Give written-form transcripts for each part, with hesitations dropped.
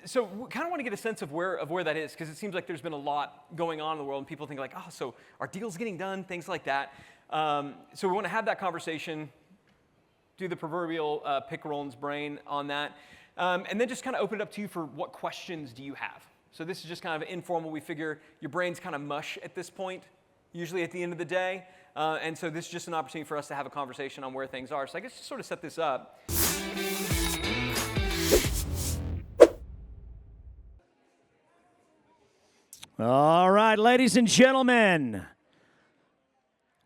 So we kind of want to get a sense of where that is, because it seems like there's been a lot going on in the world, and people think like, oh, so are deals getting done, things like that. So we want to have that conversation, do the proverbial pick Roland's brain on that, and then just kind of open it up to you for what questions do you have. So this is just kind of informal. We figure your brain's kind of mush at this point, usually at the end of the day, and so this is just an opportunity for us to have a conversation on where things are. So I guess just sort of set this up. All right, ladies and gentlemen,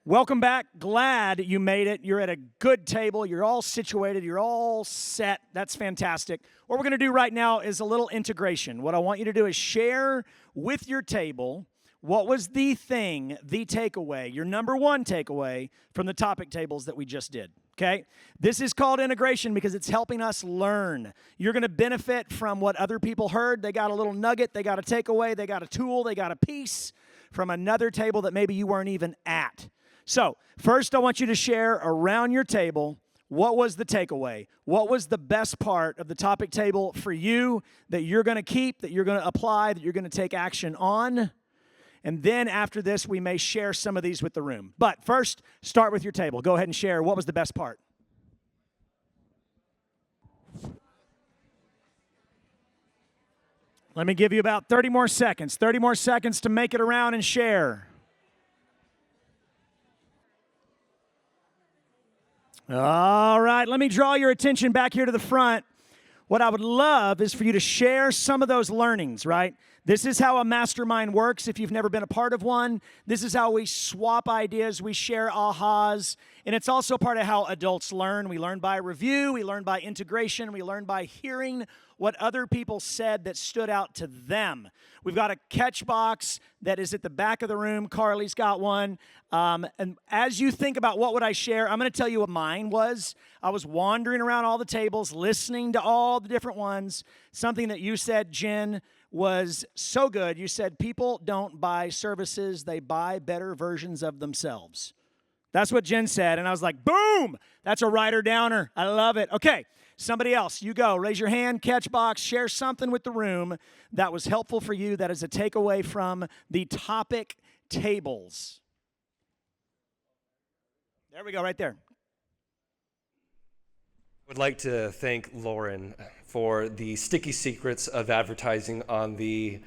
welcome back. Glad you made it. You're at a good table. You're all situated. You're all set. That's fantastic. What we're going to do right now is a little integration. What I want you to do is share with your table what was the thing, the takeaway, your number one takeaway from the topic tables that we just did. Okay? This is called integration because it's helping us learn. You're going to benefit from what other people heard. They got a little nugget, they got a takeaway, they got a tool, they got a piece from another table that maybe you weren't even at. So, first I want you to share around your table, what was the takeaway? What was the best part of the topic table for you that you're going to keep, that you're going to apply, that you're going to take action on? And then after this, we may share some of these with the room. But first, start with your table. Go ahead and share. What was the best part? Let me give you about 30 more seconds. 30 more seconds to make it around and share. All right, let me draw your attention back here to the front. What I would love is for you to share some of those learnings, right? This is how a mastermind works if you've never been a part of one. This is how we swap ideas, we share ahas, and it's also part of how adults learn. We learn by review, we learn by integration, we learn by hearing what other people said that stood out to them. We've got a catch box that is at the back of the room. Carly's got one. And as you think about what would I share, I'm going to tell you what mine was. I was wandering around all the tables, listening to all the different ones. Something that you said, Jen, was so good. You said people don't buy services, they buy better versions of themselves. That's what Jen said, and I was like, boom! That's a writer-downer. I love it. Okay, somebody else, you go. Raise your hand, catch box, share something with the room that was helpful for you, that is a takeaway from the topic tables. There we go, right there. I would like to thank Lauren for the sticky secrets of advertising on the,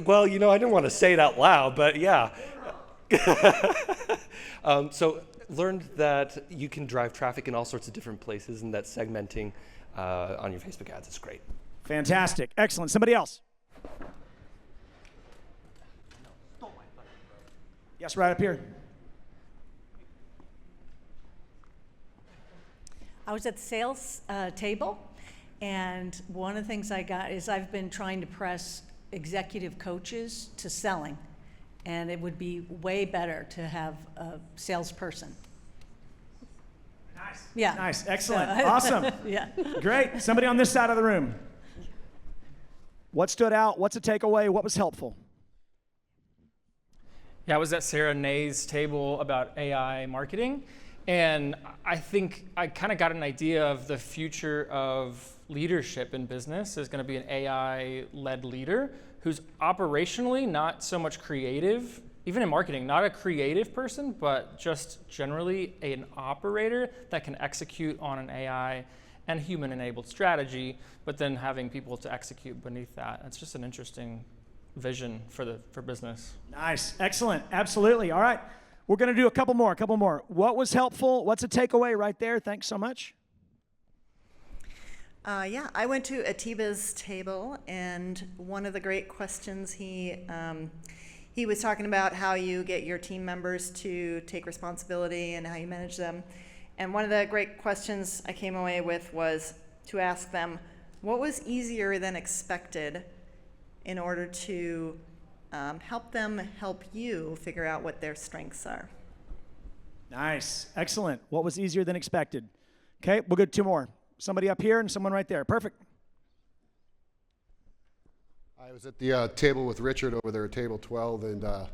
well, you know, I didn't want to say it out loud, but yeah. So learned that you can drive traffic in all sorts of different places, and that segmenting on your Facebook ads is great. Fantastic. Excellent. Somebody else? Yes, right up here. I was at the sales table, and one of the things I got is I've been trying to press executive coaches to selling, and it would be way better to have a salesperson. Nice. Yeah. Nice. Excellent. Awesome. Yeah. Great. Somebody on this side of the room. What stood out? What's a takeaway? What was helpful? Yeah, I was at Sarah Nay's table about AI marketing. And I think I kind of got an idea of the future of leadership in business is going to be an AI-led leader who's operationally not so much creative, even in marketing, not a creative person, but just generally an operator that can execute on an AI and human-enabled strategy, but then having people to execute beneath that. It's just an interesting vision for business. Nice. Excellent. Absolutely. All right. We're going to do a couple more. What was helpful? What's a takeaway right there? Thanks so much. Yeah, I went to Atiba's table, and one of the great questions he was talking about how you get your team members to take responsibility and how you manage them. And one of the great questions I came away with was to ask them, what was easier than expected in order to help them help you figure out what their strengths are. Nice. Excellent. What was easier than expected? Okay, we'll go 2 more. Somebody up here and someone right there. Perfect. I was at the table with Richard over there at table 12, and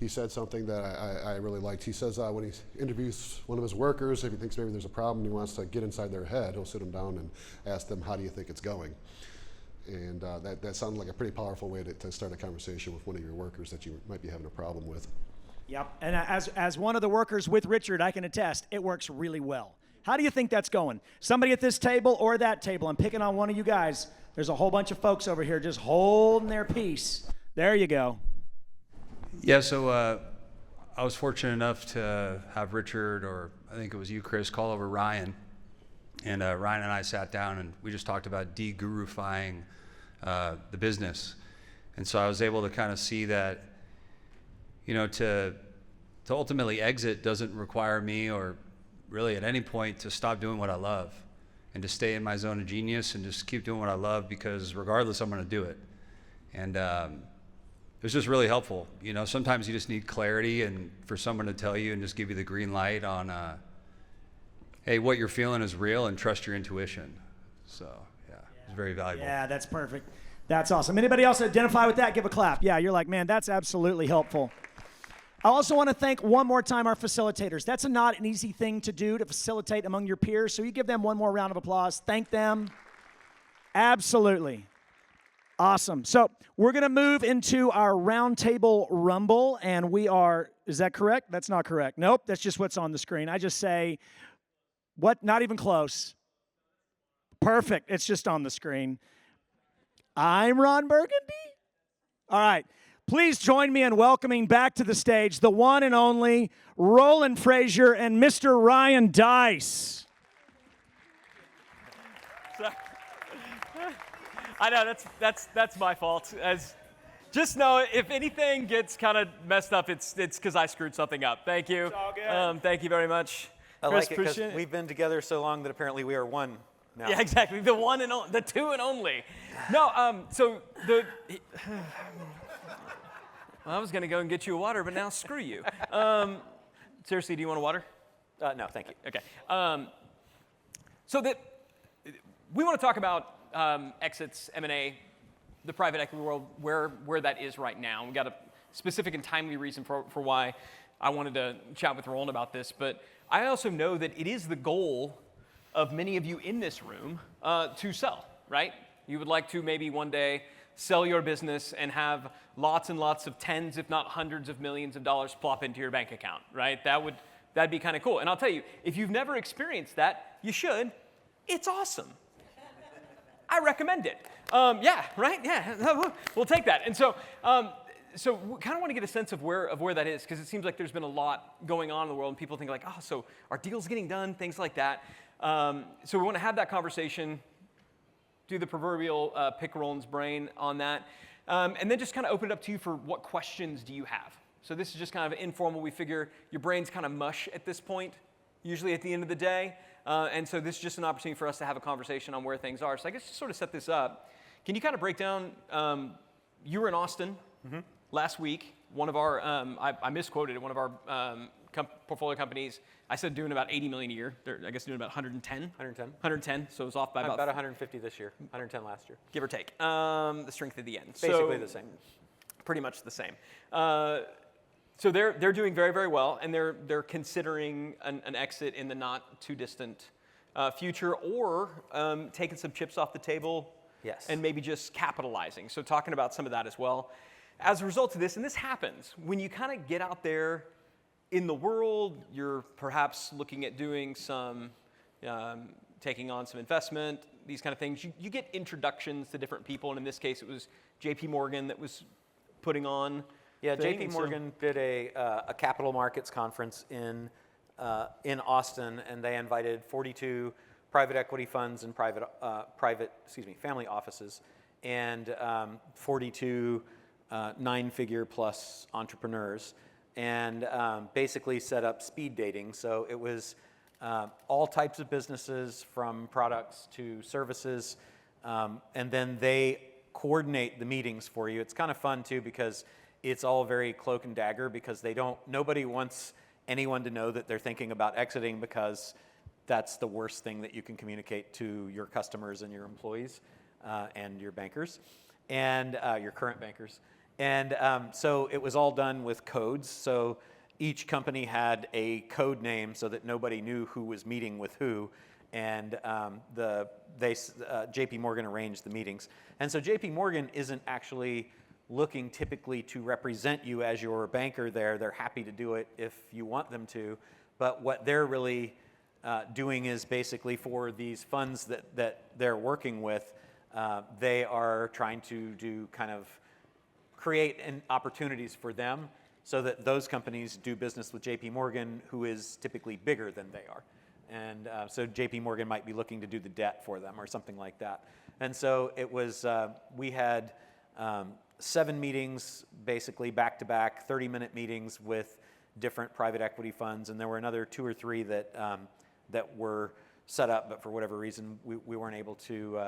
he said something that I really liked. He says when he interviews one of his workers, if he thinks maybe there's a problem, he wants to get inside their head, he'll sit them down and ask them, how do you think it's going? And that sounded like a pretty powerful way to start a conversation with one of your workers that you might be having a problem with. Yep. And as one of the workers with Richard, I can attest, it works really well. How do you think that's going? Somebody at this table or that table? I'm picking on one of you guys. There's a whole bunch of folks over here just holding their peace. There you go. Yeah, so I was fortunate enough to have Richard, or I think it was you, Chris, call over Ryan. And Ryan and I sat down and we just talked about de-gurifying the business. And so I was able to kind of see that, you know, to ultimately exit doesn't require me, or really at any point, to stop doing what I love and to stay in my zone of genius and just keep doing what I love, because regardless, I'm going to do it. And it was just really helpful. You know, sometimes you just need clarity and for someone to tell you and just give you the green light on, hey, what you're feeling is real, and trust your intuition. So, yeah, it's very valuable. Yeah, that's perfect. That's awesome. Anybody else identify with that? Give a clap. Yeah, you're like, man, that's absolutely helpful. I also want to thank one more time our facilitators. That's not an easy thing to do, to facilitate among your peers. So you give them one more round of applause. Thank them. Absolutely. Awesome. So we're going to move into our roundtable rumble, and we are, is that correct? That's not correct. Nope, that's just what's on the screen. I just say, what? Not even close. Perfect. It's just on the screen. I'm Ron Burgundy. All right. Please join me in welcoming back to the stage the one and only Roland Frasier and Mr. Ryan Deiss. I know that's my fault. Just know, if anything gets kind of messed up, it's because I screwed something up. Thank you. It's all good. Thank you very much. I Chris, like it because appreciate it. we've been together so long that apparently we are one now. Yeah, exactly. The one and the two and only. No, so the. I was going to go and get you a water, but now screw you. Seriously, do you want a water? No, thank you. Okay. So we want to talk about exits, M&A, the private equity world, where that is right now. We got a specific and timely reason for why I wanted to chat with Roland about this, but I also know that it is the goal of many of you in this room to sell, right? You would like to maybe one day sell your business and have lots and lots of tens, if not hundreds of millions of dollars plop into your bank account, right? That'd be kind of cool. And I'll tell you, if you've never experienced that, you should. It's awesome. I recommend it. Yeah, right? Yeah, we'll take that. And so we kind of want to get a sense of where that is, because it seems like there's been a lot going on in the world, and people think like, oh, so are deals getting done, things like that. So we want to have that conversation, do the proverbial pick Roland's brain on that, and then just kind of open it up to you for what questions do you have. So this is just kind of informal. We figure your brain's kind of mush at this point, usually at the end of the day. And so this is just an opportunity for us to have a conversation on where things are. So I guess to sort of set this up, can you kind of break down, you were in Austin last week. One of our, I misquoted it, one of our portfolio companies, I said doing about 80 million a year. They're, I guess, doing about 110. 110. So it was off by About 150 this year, 110 last year. give or take. The strength of the end. Basically the same. Pretty much the same. So they're doing very, very well, and they're considering an exit in the not too distant future, or taking some chips off the table. Yes. And maybe just capitalizing. So talking about some of that as well. As a result of this, and this happens when you kind of get out there in the world, you're perhaps looking at doing some, taking on some investment, these kind of things. You get introductions to different people, and in this case, it was J.P. Morgan that was putting on. Yeah, thing, J.P. and so- Morgan did a capital markets conference in Austin, and they invited 42 private equity funds and family offices, and 42 nine-figure plus entrepreneurs, and basically set up speed dating. So it was all types of businesses, from products to services, and then they coordinate the meetings for you. It's kind of fun too, because it's all very cloak and dagger, because nobody wants anyone to know that they're thinking about exiting, because that's the worst thing that you can communicate to your customers and your employees and your bankers and your current bankers. And so it was all done with codes. So each company had a code name so that nobody knew who was meeting with who. and J.P. Morgan arranged the meetings. And so J.P. Morgan isn't actually looking typically to represent you as your banker there. They're happy to do it if you want them to. But what they're really doing is basically for these funds that they're working with, they are trying to do kind of create opportunities for them so that those companies do business with J.P. Morgan, who is typically bigger than they are. And so J.P. Morgan might be looking to do the debt for them or something like that. And so it was, we had 7 meetings, basically back-to-back, 30-minute meetings with different private equity funds, and there were another 2 or 3 that were set up, but for whatever reason, we weren't able to,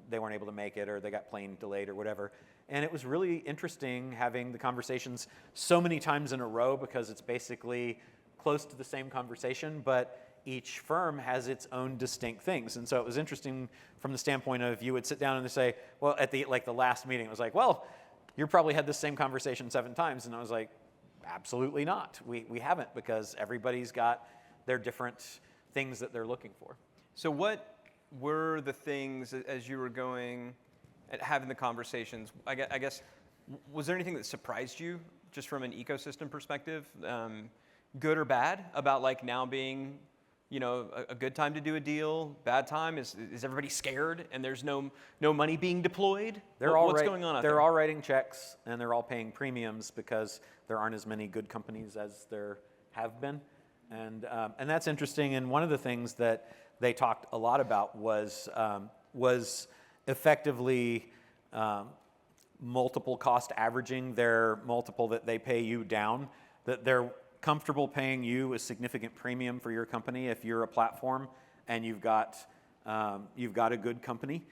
they weren't able to make it, or they got plane delayed or whatever. And it was really interesting having the conversations so many times in a row, because it's basically close to the same conversation, but each firm has its own distinct things. And so it was interesting from the standpoint of you would sit down and say, well, at the last meeting, it was like, well, you probably had the same conversation 7 times. And I was like, absolutely not. We haven't, because everybody's got their different things that they're looking for. So what were the things as you were going and having the conversations? I guess, was there anything that surprised you just from an ecosystem perspective, good or bad, about like now being, you know, a good time to do a deal, bad time? Is everybody scared and there's no money being deployed? What's going on out there? They're all writing checks and they're all paying premiums because there aren't as many good companies as there have been. And that's interesting. And one of the things that they talked a lot about was effectively multiple cost averaging their multiple that they pay you down, that they're comfortable paying you a significant premium for your company if you're a platform and you've got a good company.